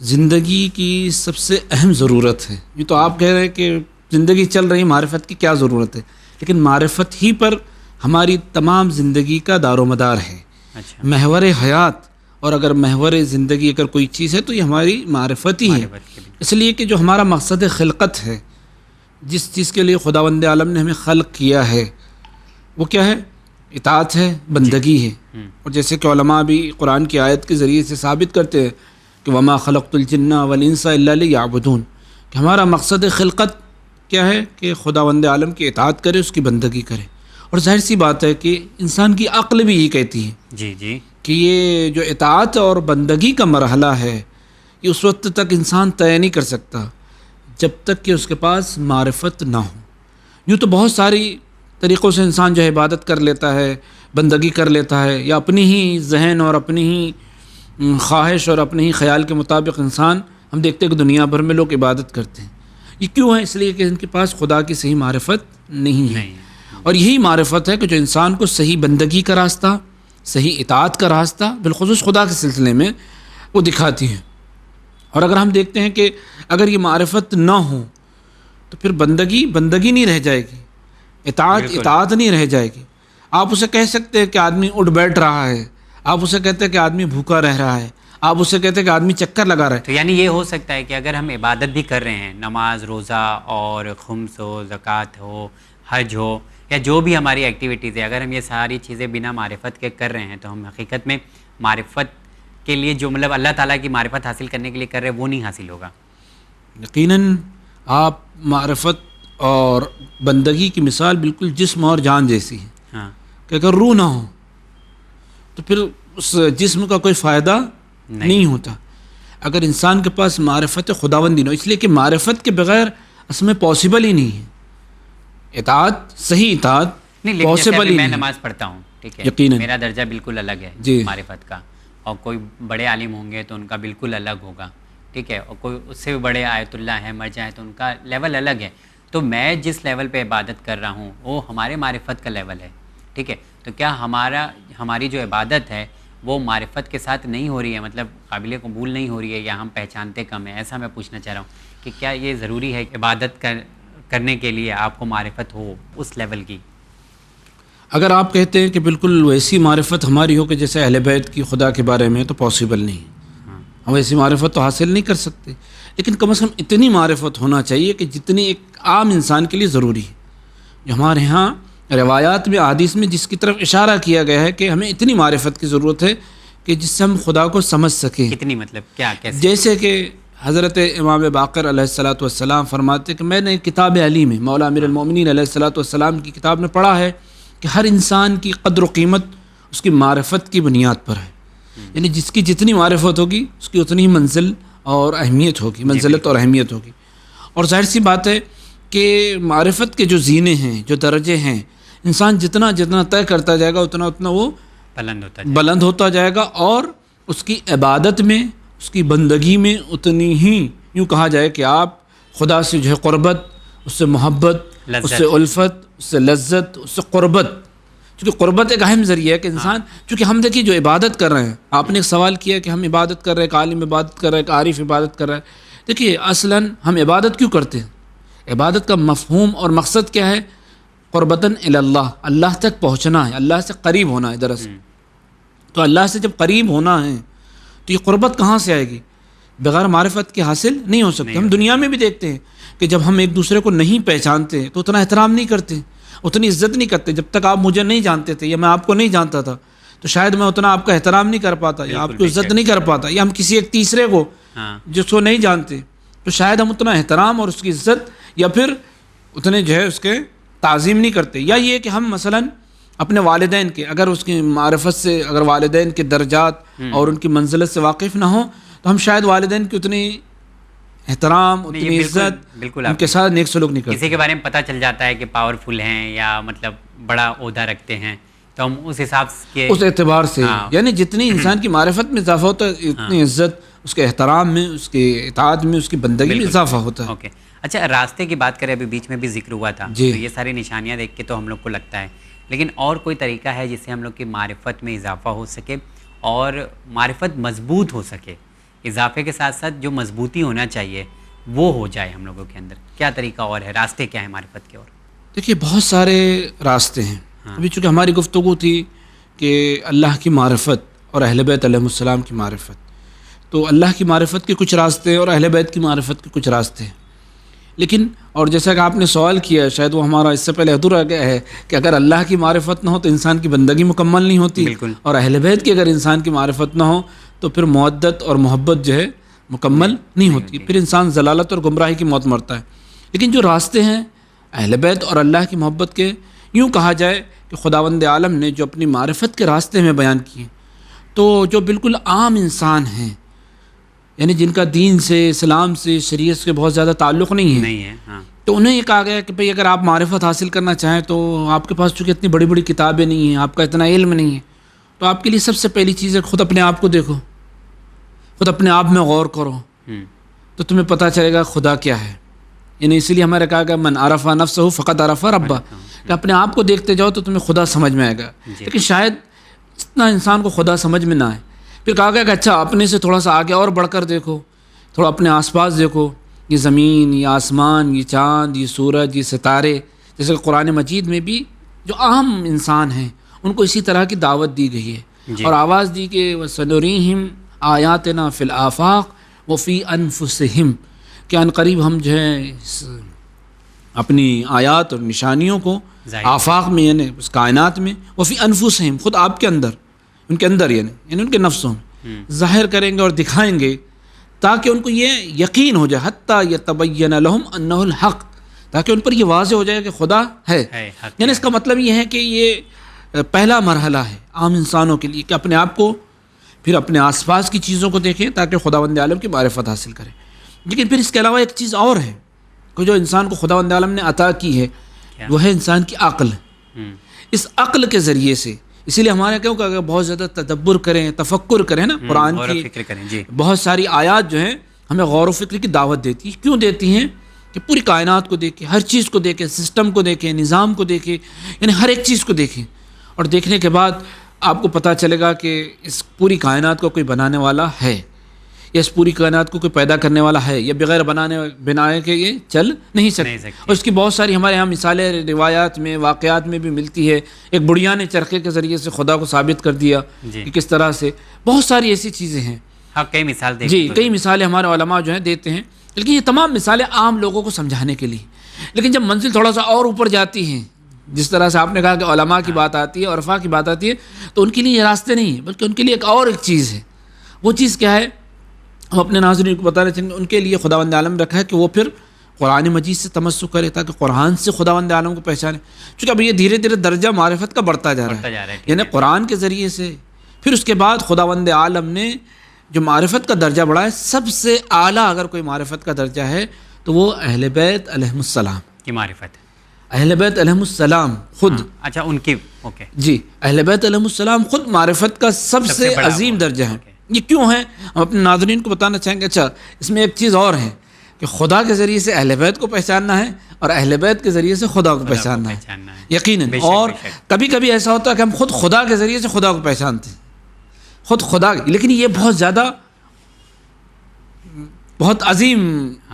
زندگی کی سب سے اہم ضرورت ہے. یہ تو آپ کہہ رہے ہیں کہ زندگی چل رہی معرفت کی کیا ضرورت ہے، لیکن معرفت ہی پر ہماری تمام زندگی کا دار و مدار ہے. اچھا، محور حیات اور اگر محور زندگی اگر کوئی چیز ہے تو یہ ہماری معرفت ہی ہے. معرفت کے بھی. اس لیے کہ جو ہمارا مقصد خلقت ہے، جس چیز کے لیے خداوند عالم نے ہمیں خلق کیا ہے، وہ کیا ہے؟ اطاعت ہے، بندگی ہے. اور جیسے کہ علماء بھی قرآن کی آیت کے ذریعے سے ثابت کرتے ہیں کہ وما خلقت الجن والانس الا لیعبدون، کہ ہمارا مقصد خلقت کیا ہے؟ کہ خداوند عالم کی اطاعت کرے، اس کی بندگی کرے. اور ظاہر سی بات ہے کہ انسان کی عقل بھی یہ کہتی ہے جی جی کہ یہ جو اطاعت اور بندگی کا مرحلہ ہے، یہ اس وقت تک انسان طے نہیں کر سکتا جب تک کہ اس کے پاس معرفت نہ ہو. یوں تو بہت ساری طریقوں سے انسان جو ہے عبادت کر لیتا ہے، بندگی کر لیتا ہے، یا اپنی ہی ذہن اور اپنی ہی خواہش اور اپنے ہی خیال کے مطابق انسان، ہم دیکھتے ہیں کہ دنیا بھر میں لوگ عبادت کرتے ہیں. یہ کیوں ہے؟ اس لیے کہ ان کے پاس خدا کی صحیح معرفت نہیں ہے. اور یہی معرفت ہے کہ جو انسان کو صحیح بندگی کا راستہ، صحیح اطاعت کا راستہ بالخصوص خدا کے سلسلے میں وہ دکھاتی ہے. اور اگر ہم دیکھتے ہیں کہ اگر یہ معرفت نہ ہو تو پھر بندگی نہیں رہ جائے گی، اطاعت نہیں رہ جائے گی. آپ اسے کہہ سکتے ہیں کہ آدمی اٹھ بیٹھ رہا ہے، آپ اسے کہتے ہیں کہ آدمی بھوکا رہ رہا ہے، آپ اسے کہتے ہیں کہ آدمی چکر لگا رہا ہے. تو یعنی یہ ہو سکتا ہے کہ اگر ہم عبادت بھی کر رہے ہیں، نماز، روزہ اور خمس ہو، زکوٰۃ ہو، حج ہو، یا جو بھی ہماری ایکٹیویٹیز ہے، اگر ہم یہ ساری چیزیں بنا معرفت کے کر رہے ہیں تو ہم حقیقت میں معرفت کے لیے جو مطلب اللہ تعالیٰ کی معرفت حاصل کرنے کے لیے کر رہے ہیں وہ نہیں حاصل ہوگا. یقیناً آپ معرفت اور بندگی کی مثال بالکل جسم اور جان جیسی ہے. ہاں، کہ اگر روح نہ ہو تو پھر اس جسم کا کوئی فائدہ نہیں ہوتا. اگر انسان کے پاس معرفت خداوندی نہ ہو، اس لیے کہ معرفت کے بغیر اس میں پاسبل ہی نہیں ہے. اطاعت، صحیح اطاعت نہیں، لیکن پاسبل جیسے ہی میں نہیں. نماز پڑھتا ہوں، ٹھیک ہے، یقیناً میرا درجہ بالکل الگ ہے جی. معرفت کا، اور کوئی بڑے عالم ہوں گے تو ان کا بالکل الگ ہوگا، ٹھیک ہے، اور کوئی اس سے بھی بڑے آیت اللہ ہیں، مر جائیں تو ان کا لیول الگ ہے. تو میں جس لیول پہ عبادت کر رہا ہوں وہ ہمارے معرفت کا لیول ہے، ٹھیک ہے. تو کیا ہماری جو عبادت ہے وہ معرفت کے ساتھ نہیں ہو رہی ہے، مطلب قابل قبول نہیں ہو رہی ہے، یا ہم پہچانتے کم ہیں؟ ایسا میں پوچھنا چاہ رہا ہوں کہ کیا یہ ضروری ہے کہ عبادت کرنے کے لیے آپ کو معرفت ہو اس لیول کی؟ اگر آپ کہتے ہیں کہ بالکل ویسی معرفت ہماری ہو کہ جیسے اہل بیت کی خدا کے بارے میں، تو پاسبل نہیں. ہم ایسی معرفت تو حاصل نہیں کر سکتے، لیکن کم از کم اتنی معرفت ہونا چاہیے کہ جتنی ایک عام انسان کے لیے ضروری ہے. جو ہمارے ہاں روایات میں، احادیث میں جس کی طرف اشارہ کیا گیا ہے کہ ہمیں اتنی معرفت کی ضرورت ہے کہ جس سے ہم خدا کو سمجھ سکیں. کتنی مطلب کیا، کیسے؟ جیسے کہ حضرت امام باقر علیہ الصلاۃ والسلام فرماتے کہ میں نے کتاب علی میں مولا امیر المومنین علیہ الصلاۃ والسلام کی کتاب میں پڑھا ہے کہ ہر انسان کی قدر و قیمت اس کی معرفت کی بنیاد پر ہے. یعنی جس کی جتنی معرفت ہوگی اس کی اتنی ہی منزل اور اہمیت ہوگی، منزلت اور اہمیت ہوگی. اور ظاہر سی بات ہے کہ معرفت کے جو زینے ہیں، جو درجے ہیں، انسان جتنا طے کرتا جائے گا اتنا وہ بلند ہوتا جائے گا، اور اس کی عبادت میں، اس کی بندگی میں اتنی ہی، یوں کہا جائے کہ آپ خدا سے جو ہے قربت، اس سے محبت، اس سے الفت، اس سے لذت، اس سے قربت. چونکہ قربت ایک اہم ذریعہ ہے کہ انسان، چونکہ ہم دیکھیے جو عبادت کر رہے ہیں، آپ نے ایک سوال کیا کہ ہم عبادت کر رہے ہیں، ایک عالم عبادت کر رہے ہیں، ایک عارف عبادت کر رہا ہے. دیکھیے اصلاً ہم عبادت کیوں کرتے ہیں؟ عبادت کا مفہوم اور مقصد کیا ہے؟ قربتاً الی اللہ، اللہ تک پہنچنا ہے، اللہ سے قریب ہونا ہے. دراصل تو اللہ سے جب قریب ہونا ہے تو یہ قربت کہاں سے آئے گی؟ بغیر معرفت کے حاصل نہیں ہو سکتی. ہم دنیا میں بھی دیکھتے ہیں کہ جب ہم ایک دوسرے کو نہیں پہچانتے تو اتنا احترام نہیں کرتے، اتنی عزت نہیں کرتے. جب تک آپ مجھے نہیں جانتے تھے یا میں آپ کو نہیں جانتا تھا تو شاید میں اتنا آپ کا احترام نہیں کر پاتا، یا آپ کو عزت نہیں کر پاتا. یا ہم کسی ایک تیسرے کو جس کو نہیں جانتے تو شاید ہم اتنا احترام اور اس کی عزت یا پھر اتنے جو ہے اس کے تعظیم نہیں کرتے. یا یہ کہ ہم مثلاً اپنے والدین کے، اگر اس کی معرفت سے، اگر والدین کے درجات اور ان کی منزلت سے واقف نہ ہوں تو ہم شاید والدین کی اتنی احترام، اتنی عزت، ان کے ساتھ نیک سلوک نہیں کرتے. کسی کے بارے میں پتہ چل جاتا ہے کہ پاورفل ہیں یا مطلب بڑا عہدہ رکھتے ہیں تو ہم اس حساب کے، اس اعتبار سے، یعنی جتنی انسان کی معرفت میں اضافہ ہوتا ہے اتنی عزت اس کے احترام میں، اس کے اطاعت میں، اس کی بندگی میں اضافہ ہوتا ہے. اوکے، اچھا، راستے کی بات کریں، ابھی بیچ میں بھی ذکر ہوا تھا، تو یہ ساری نشانیاں دیکھ کے تو ہم لوگ کو لگتا ہے، لیکن اور کوئی طریقہ ہے جس سے ہم لوگ کی معرفت میں اضافہ ہو سکے اور معرفت مضبوط ہو سکے؟ اضافے کے ساتھ ساتھ جو مضبوطی ہونا چاہیے وہ ہو جائے ہم لوگوں کے اندر؟ کیا طریقہ اور ہے، راستے کیا ہیں معرفت کے؟ اور دیکھیے بہت سارے راستے ہیں. ابھی چونکہ ہماری گفتگو تھی کہ اللہ کی معرفت اور اہل بیت علیہ السلام کی معرفت، تو اللہ کی معرفت کے کچھ راستے ہیں اور اہل بیت کی معرفت کے کچھ راستے ہیں. لیکن اور جیسا کہ آپ نے سوال کیا، شاید وہ ہمارا اس سے پہلے ادھورا گیا ہے کہ اگر اللہ کی معرفت نہ ہو تو انسان کی بندگی مکمل نہیں ہوتی. بالکل. اور اہل بیت کی اگر انسان کی معرفت نہ ہو تو پھر مودت اور محبت جو ہے مکمل نہیں ہوتی، پھر انسان ضلالت اور گمراہی کی موت مرتا ہے. لیکن جو راستے ہیں اہل بیت اور اللہ کی محبت کے، یوں کہا جائے کہ خداوند عالم نے جو اپنی معرفت کے راستے میں بیان کیے، تو جو بالکل عام انسان ہیں، یعنی جن کا دین سے، اسلام سے، شریعت سے بہت زیادہ تعلق نہیں ہے، ہاں، تو انہیں یہ کہا گیا کہ بھئی اگر آپ معرفت حاصل کرنا چاہیں تو آپ کے پاس چونکہ اتنی بڑی بڑی کتابیں نہیں ہیں، آپ کا اتنا علم نہیں ہے، تو آپ کے لیے سب سے پہلی چیز ہے خود اپنے آپ کو دیکھو، خود اپنے آپ میں غور کرو، تو تمہیں پتہ چلے گا خدا کیا ہے. یعنی اسی لیے ہمارے کہا گیا من عرف نفسہ فقد عرف ربہ، کہ اپنے آپ کو دیکھتے جاؤ تو تمہیں خدا سمجھ میں آئے گا. لیکن شاید اتنا انسان کو خدا سمجھ میں نہ آئے. پھر کہا گیا کہ اچھا اپنے سے تھوڑا سا آگے اور بڑھ کر دیکھو، تھوڑا اپنے آس پاس دیکھو، یہ زمین، یہ آسمان، یہ چاند، یہ سورج، یہ ستارے، جیسے کہ قرآن مجید میں بھی جو عام انسان ہیں ان کو اسی طرح کی دعوت دی گئی ہے. اور آواز دی کہ وَسَنُرِيهِمْ آیاتنا فی الآفاق وفی انفسہم، کہ ان قریب ہم جو ہے اپنی آیات اور نشانیوں کو آفاق میں یعنی اس کائنات میں، وفی انفسہم خود آپ کے اندر، ان کے اندر یعنی ان کے نفسوں میں ظاہر کریں گے اور دکھائیں گے، تاکہ ان کو یہ یقین ہو جائے حتیٰ یتبین لہم انہ الحق، تاکہ ان پر یہ واضح ہو جائے کہ خدا ہے. یعنی اس کا مطلب یہ ہے کہ یہ پہلا مرحلہ ہے عام انسانوں کے لیے کہ اپنے آپ کو، پھر اپنے آس پاس کی چیزوں کو دیکھیں تاکہ خداوند عالم کی معرفت حاصل کریں. لیکن پھر اس کے علاوہ ایک چیز اور ہے کہ جو انسان کو خداوند عالم نے عطا کی ہے، وہ ہے انسان کی عقل. اس عقل کے ذریعے سے، اسی لیے ہمارے کیوں کہ بہت زیادہ تدبر کریں، تفکر کریں نا، قرآن کی بہت ساری آیات جو ہیں ہمیں غور و فکر کی دعوت دیتی ہیں. کیوں دیتی ہیں؟ کہ پوری کائنات کو دیکھیں، ہر چیز کو دیکھیں، سسٹم کو دیکھیں، نظام کو دیکھیں، یعنی ہر ایک چیز کو دیکھیں، اور دیکھنے کے بعد آپ کو پتہ چلے گا کہ اس پوری کائنات کو کوئی بنانے والا ہے، یا اس پوری کائنات کو کوئی پیدا کرنے والا ہے، یا بغیر بنائے کے یہ چل نہیں سکتے. اور اس کی بہت ساری ہمارے یہاں مثالیں روایات میں، واقعات میں بھی ملتی ہے. ایک بڑھیا نے چرخے کے ذریعے سے خدا کو ثابت کر دیا کہ کس طرح سے. بہت ساری ایسی چیزیں ہیں. ہاں، کئی مثال کئی مثالیں ہمارے علماء جو ہیں دیتے ہیں. لیکن یہ تمام مثالیں عام لوگوں کو سمجھانے کے لیے. لیکن جب منزل تھوڑا سا اور اوپر جاتی ہیں، جس طرح سے آپ نے کہا کہ علماء کی بات آتی ہے، عرفا کی بات آتی ہے، تو ان کے لیے یہ راستے نہیں ہیں، بلکہ ان کے لیے ایک چیز ہے. وہ چیز کیا ہے؟ ہم اپنے ناظرین کو بتانا چاہیں گے. ان کے لیے خداوند عالم رکھا ہے کہ وہ پھر قرآن مجید سے تمسک کرے تاکہ قرآن سے خداوند عالم کو پہچانے. چونکہ اب یہ دھیرے دھیرے درجہ معرفت کا بڑھتا جا رہا ہے، یعنی قرآن کے ذریعے سے. پھر اس کے بعد خداوند عالم نے جو معرفت کا درجہ بڑھا ہے، سب سے اعلیٰ اگر کوئی معرفت کا درجہ ہے تو وہ اہل بیت علیہم السلام کی معرفت ہے. اہل بیت علیہم السلام خود، اچھا ان کی، اوکے جی، اہل بیت علیہم السلام خود معرفت کا سب سے عظیم درجہ ہے. یہ کیوں ہے؟ ہم اپنے ناظرین کو بتانا چاہیں گے. اچھا، اس میں ایک چیز اور ہے کہ خدا کے ذریعے سے اہل بیت کو پہچاننا ہے اور اہل بیت کے ذریعے سے خدا کو پہچاننا ہے، یقیناً. اور کبھی کبھی ایسا ہوتا ہے کہ ہم خود خدا کے ذریعے سے خدا کو پہچانتے ہیں، خود خدا. لیکن یہ بہت زیادہ بہت عظیم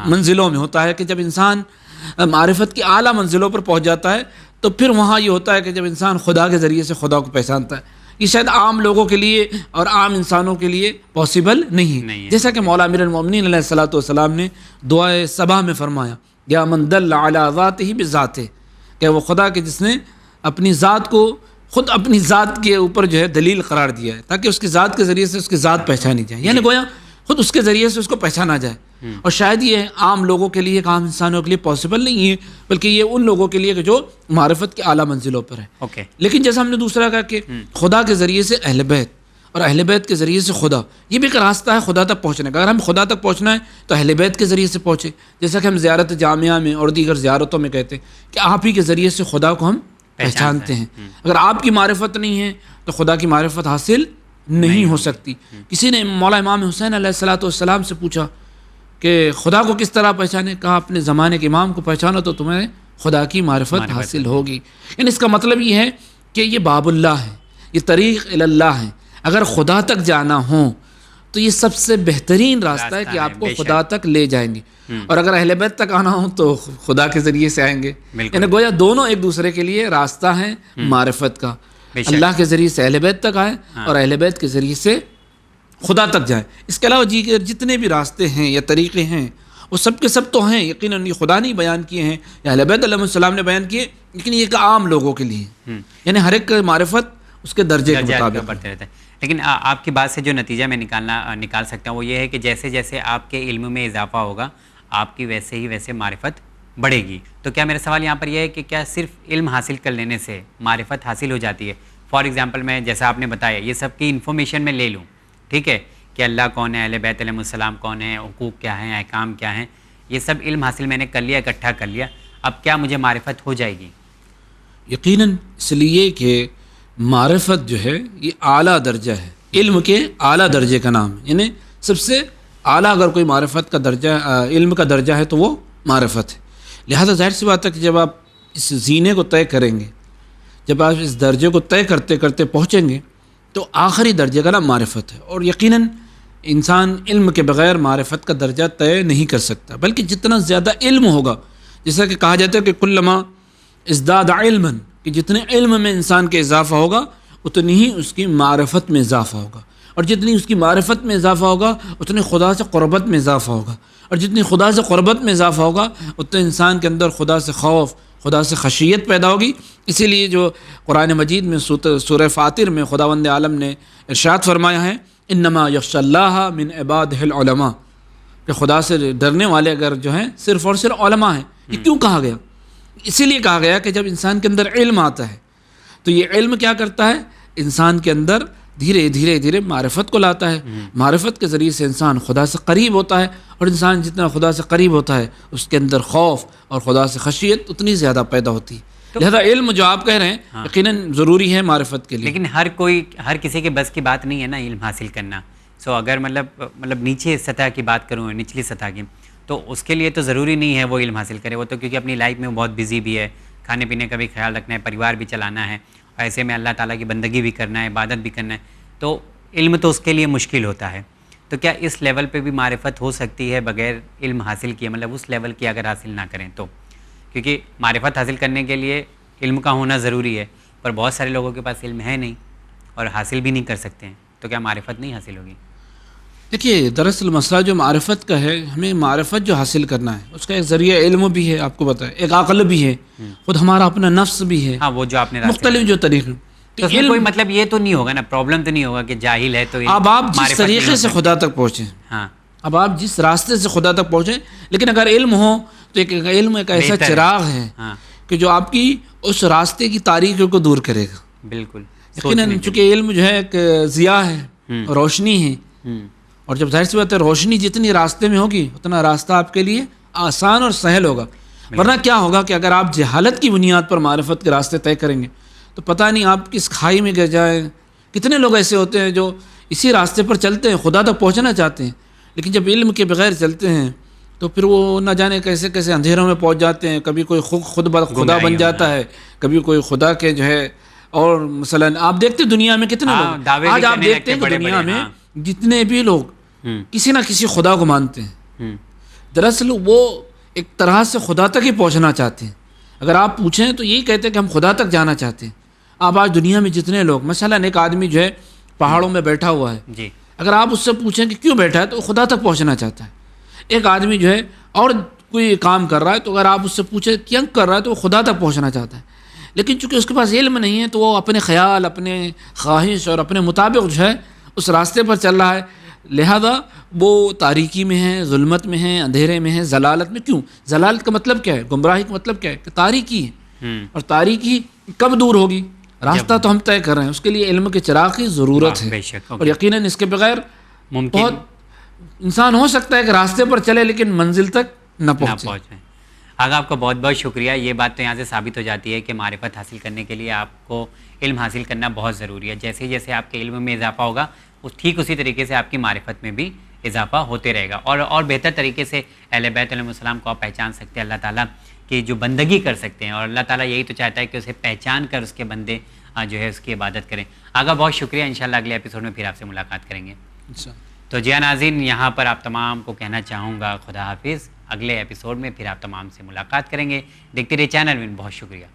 منزلوں میں ہوتا ہے کہ جب انسان معرفت کی اعلیٰ منزلوں پر پہنچ جاتا ہے تو پھر وہاں یہ ہوتا ہے کہ جب انسان خدا کے ذریعے سے خدا کو پہچانتا ہے. یہ شاید عام لوگوں کے لیے اور عام انسانوں کے لیے پاسبل نہیں ہے. جیسا کہ مولا امیر المومنین علیہ الصلوۃ والسلام نے دعائے صباح میں فرمایا، یا من دل علی ذاتہ بذاتہ، کہ وہ خدا کے جس نے اپنی ذات کو خود اپنی ذات کے اوپر جو ہے دلیل قرار دیا ہے تاکہ اس کی ذات کے ذریعے سے اس کی ذات پہچانی جائے. یعنی گویا خود اس کے ذریعے سے اس کو پہچانا جائے. اور شاید یہ عام لوگوں کے لیے، عام انسانوں کے لیے پاسبل نہیں ہے، بلکہ یہ ان لوگوں کے لیے کہ جو معرفت کے اعلیٰ منزلوں پر ہے. لیکن جیسا ہم نے دوسرا کہا کہ خدا کے ذریعے سے اہل بیت اور اہل بیت کے ذریعے سے خدا، یہ بھی ایک راستہ ہے خدا تک پہنچنے کا. اگر ہم خدا تک پہنچنا ہے تو اہل بیت کے ذریعے سے پہنچے، جیسا کہ ہم زیارت جامعہ میں اور دیگر زیارتوں میں کہتے ہیں کہ آپ ہی کے ذریعے سے خدا کو ہم پہچانتے ہیں. اگر آپ کی معرفت نہیں ہے تو خدا کی معرفت حاصل نہیں ہو سکتی. کسی نے مولا امام حسین علیہ الصلوۃ والسلام سے پوچھا کہ خدا کو کس طرح پہچانے؟ کہا اپنے زمانے کے امام کو پہچانو تو تمہیں خدا کی معرفت حاصل ہوگی. یعنی اس کا مطلب یہ ہے کہ یہ باب اللہ ہے، یہ طریق اللہ ہے. اگر خدا تک جانا ہو تو یہ سب سے بہترین راستہ ہے کہ آپ کو خدا تک لے جائیں گے. اور اگر اہل بیت تک آنا ہو تو خدا کے ذریعے سے آئیں گے. یعنی گویا دونوں ایک دوسرے کے لیے راستہ ہیں معرفت کا. اللہ کے ذریعے سے اہل بیت تک آئیں اور اہل بیت کے ذریعے سے خدا تک جائیں. اس کے علاوہ جتنے بھی راستے ہیں یا طریقے ہیں وہ سب کے سب تو ہیں. یقیناً یہ خدا نے بیان کیے ہیں یا اہل بیت علیہ السلام نے بیان کیے, لیکن یہ کہ عام لوگوں کے لیے, یعنی ہر ایک معرفت اس کے درجے کے مطابق بڑھتے رہتا ہے. لیکن آپ کی بات سے جو نتیجہ میں نکال سکتا ہوں وہ یہ ہے کہ جیسے جیسے آپ کے علم میں اضافہ ہوگا آپ کی ویسے معرفت بڑھے گی. تو کیا میرا سوال یہاں پر یہ ہے کہ کیا صرف علم حاصل کر لینے سے معرفت حاصل ہو جاتی ہے؟ فار ایگزامپل میں جیسا آپ نے بتایا یہ سب کی انفارمیشن میں لے لوں, ٹھیک ہے, کہ اللہ کون ہے, اہل بیت علیہ السلام کون ہے, حقوق کیا ہیں, احکام کیا ہیں, یہ سب علم حاصل میں نے کر لیا, اکٹھا کر لیا, اب کیا مجھے معرفت ہو جائے گی؟ یقیناً اس لیے کہ معرفت جو ہے یہ اعلیٰ درجہ ہے, علم کے اعلیٰ درجے کا نام ہے. یعنی سب سے اعلیٰ اگر کوئی معرفت کا درجہ علم کا درجہ ہے تو وہ معرفت ہے. لہذا ظاہر سی بات ہے کہ جب آپ اس زینے کو طے کریں گے, جب آپ اس درجے کو طے کرتے کرتے پہنچیں گے تو آخری درجے کا نام معرفت ہے. اور یقیناً انسان علم کے بغیر معرفت کا درجہ طے نہیں کر سکتا, بلکہ جتنا زیادہ علم ہوگا, جیسا کہ کہا جاتا ہے کہ کلما ازداد علما, کہ جتنے علم میں انسان کے اضافہ ہوگا اتنی ہی اس کی معرفت میں اضافہ ہوگا, اور جتنی اس کی معرفت میں اضافہ ہوگا اتنی خدا سے قربت میں اضافہ ہوگا, اور جتنی خدا سے قربت میں اضافہ ہوگا اتنے انسان کے اندر خدا سے خوف, خدا سے خشیت پیدا ہوگی. اسی لیے جو قرآن مجید میں سورہ فاطر میں خداوند عالم نے ارشاد فرمایا ہے انما یخشی اللہ من عبادہ العلماء, کہ خدا سے ڈرنے والے اگر جو ہیں صرف اور صرف علماء ہیں. یہ کیوں کہا گیا؟ اسی لیے کہا گیا کہ جب انسان کے اندر علم آتا ہے تو یہ علم کیا کرتا ہے, انسان کے اندر دھیرے دھیرے معرفت کو لاتا ہے. معرفت کے ذریعے سے انسان خدا سے قریب ہوتا ہے, اور انسان جتنا خدا سے قریب ہوتا ہے اس کے اندر خوف اور خدا سے خشیت اتنی زیادہ پیدا ہوتی ہے. لہذا علم جو آپ کہہ رہے ہیں یقیناً ضروری ہے معرفت کے لیے. لیکن ہر کسی کے بس کی بات نہیں ہے نا علم حاصل کرنا. اگر مطلب نیچے سطح کی بات کروں, نچلی سطح کی, تو اس کے لیے تو ضروری نہیں ہے وہ علم حاصل کرے. وہ تو کیونکہ اپنی لائف میں وہ بہت بزی بھی ہے, کھانے پینے کا بھی خیال رکھنا ہے, پریوار بھی چلانا ہے, ایسے میں اللہ تعالیٰ کی بندگی بھی کرنا ہے, عبادت بھی کرنا ہے, تو علم تو اس کے لیے مشکل ہوتا ہے. تو کیا اس لیول پہ بھی معرفت ہو سکتی ہے بغیر علم حاصل کیے, مطلب اس لیول کی اگر حاصل نہ کریں تو؟ کیونکہ معرفت حاصل کرنے کے لیے علم کا ہونا ضروری ہے, پر بہت سارے لوگوں کے پاس علم ہے نہیں اور حاصل بھی نہیں کر سکتے ہیں, تو کیا معرفت نہیں حاصل ہوگی؟ دیکھیے دراصل مسئلہ جو معرفت کا ہے, ہمیں معرفت جو حاصل کرنا ہے اس کا ایک ذریعہ علم بھی ہے, آپ کو بتایا, ایک عقل بھی ہے, خود ہمارا اپنا نفس بھی ہے. ہاں, وہ جو آپ نے مختلف جو طریقے, تو اس میں کوئی مطلب یہ تو نہیں ہوگا نا, پرابلم تو نہیں ہوگا کہ جاہل ہے تو اب آپ جس طریقے سے خدا تک پہنچیں, ہاں, اب آپ جس راستے سے خدا تک پہنچیں, لیکن اگر علم ہو تو ایک علم ایک ایسا چراغ ہے کہ جو آپ کی اس راستے کی تاریکیوں کو دور کرے گا. بالکل. یقیناً چونکہ علم جو ہے ایک ضیاء ہے, روشنی ہے, اور جب ظاہر سی بات ہے روشنی جتنی راستے میں ہوگی اتنا راستہ آپ کے لیے آسان اور سہل ہوگا. ورنہ کیا ہوگا کہ اگر آپ جہالت کی بنیاد پر معرفت کے راستے طے کریں گے تو پتہ نہیں آپ کس کھائی میں گر جائیں. کتنے لوگ ایسے ہوتے ہیں جو اسی راستے پر چلتے ہیں, خدا تک پہنچنا چاہتے ہیں, لیکن جب علم کے بغیر چلتے ہیں تو پھر وہ نہ جانے کیسے کیسے اندھیروں میں پہنچ جاتے ہیں. کبھی کوئی خود خدا بن جاتا ہے, کبھی کوئی خدا کے جو ہے, اور مثلا آپ دیکھتے دنیا میں کتنے لوگ, آج آپ دیکھتے ہیں کہ دنیا میں جتنے بھی لوگ کسی نہ کسی خدا کو مانتے ہیں, دراصل وہ ایک طرح سے خدا تک ہی پہنچنا چاہتے ہیں. اگر آپ پوچھیں تو یہی کہتے ہیں کہ ہم خدا تک جانا چاہتے ہیں. آپ آج دنیا میں جتنے لوگ, مثلا ایک آدمی جو ہے پہاڑوں میں بیٹھا ہوا ہے, اگر آپ اس سے پوچھیں کہ کیوں بیٹھا ہے تو وہ خدا تک پہنچنا چاہتا ہے. ایک آدمی جو ہے اور کوئی کام کر رہا ہے تو اگر آپ اس سے پوچھیں کیوں کر رہا ہے تو وہ خدا تک پہنچنا چاہتا ہے. لیکن چونکہ اس کے پاس علم نہیں ہے تو وہ اپنے خیال, اپنے خواہش اور اپنے مطابق جو ہے اس راستے پر چل رہا ہے. لہذا وہ تاریکی میں ہے, ظلمت میں ہے, اندھیرے میں ہے, ضلالت میں. کیوں؟ ضلالت کا مطلب کیا ہے, گمراہی کا مطلب کیا ہے, کہ تاریکی ہے. اور تاریکی کب دور ہوگی؟ راستہ تو ہم طے کر رہے ہیں, اس کے لیے علم کے چراغ کی ضرورت ہے. اور یقیناً اس کے بغیر بہت انسان ہو سکتا ہے کہ راستے پر چلے لیکن منزل تک نہ پہنچے. آگا آپ کا بہت بہت شکریہ. یہ بات تو یہاں سے ثابت ہو جاتی ہے کہ معرفت حاصل کرنے کے لیے آپ کو علم حاصل کرنا بہت ضروری ہے. جیسے جیسے آپ کے علم میں اضافہ ہوگا ٹھیک اسی طریقے سے آپ کی معرفت میں بھی اضافہ ہوتے رہے گا, اور بہتر طریقے سے اہل بیت علیہ السلام کو آپ پہچان سکتے ہیں, اللہ تعالیٰ کی جو بندگی کر سکتے ہیں, اور اللہ تعالیٰ یہی تو چاہتا ہے کہ اسے پہچان کر اس کے بندے جو ہے اس کی عبادت کریں. آگا بہت شکریہ. انشاءاللہ اگلے ایپیسوڈ میں پھر آپ سے ملاقات کریں گے. تو جی ناظرین، یہاں پر آپ تمام کو کہنا چاہوں گا خدا حافظ. اگلے ایپیسوڈ میں پھر آپ تمام سے ملاقات کریں گے. دیکھتے رہیے چینل ون. بہت شکریہ.